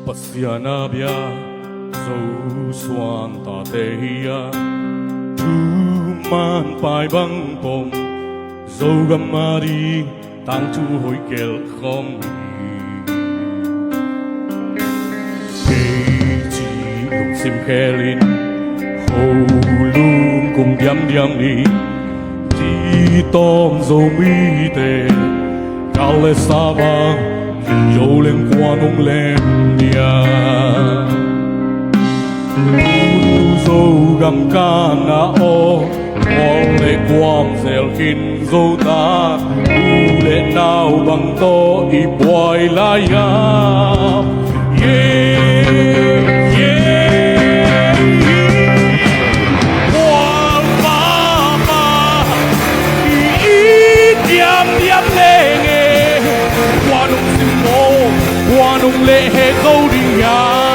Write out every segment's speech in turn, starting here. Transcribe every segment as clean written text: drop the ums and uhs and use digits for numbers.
Pasiana bia dấu xoan ta tê ya tu man pai băng bom dấu gam ma đi tang chu hoi kel không kê chi lục sim khe lin hầu lum cùng diam diam đi chỉ tom dấu mi tê cao lệ sa bang dấu lên qua nông lên nia dấu gam ca na o quang lệ quam zel kin dấu ta lệ nào bằng to i boy la ya yeah yeah quang ma ma i diam diam lệ nghe qua nông sim mô qua nông lệ hệ câu đi ya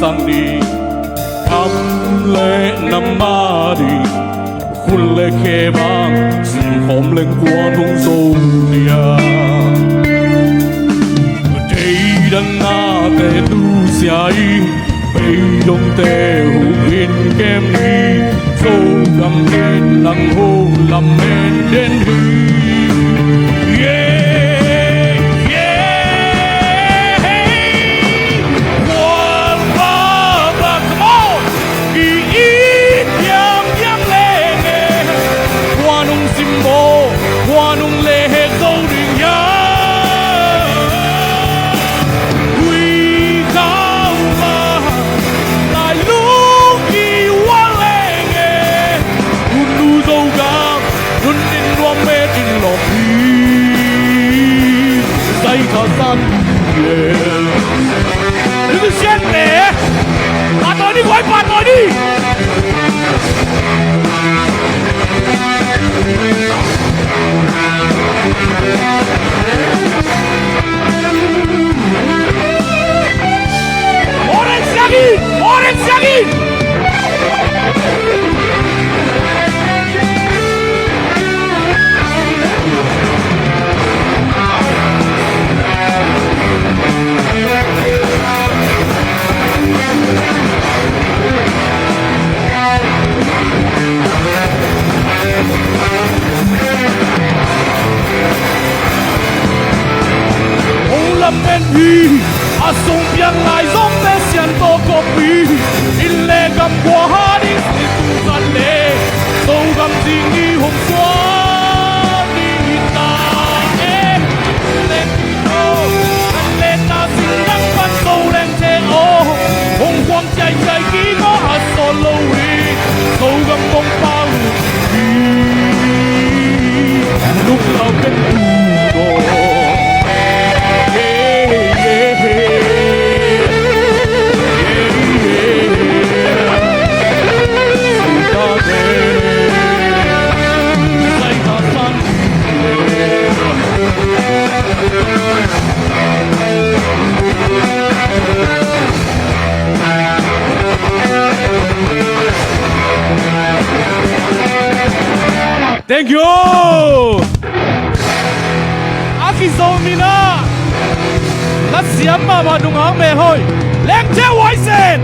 sang đi khắp lệ năm ba đi khuôn lệ khe bang xin hôm lên qua nông dâu nia đây đằng na tê tu xài bây đông tê hù in kem đi dâu gầm lên lăng hô làm men đến đi Đừng xét nè, bà tôi đi quay bà tôi đi. Orange Yagi. Men hi a sung piang lai zong te sian to copy in le gam qua ha đi tu kan le so gam jing ni hom swa ni ta e le no le ta sing dang pan so leng che o hong quang chai chai ki ko a solo wi so gam bong pa lúc lao bên tu do Thank you. Aki Zomina. Let's see amma ma nung ang me hoy. Leng che wai sen.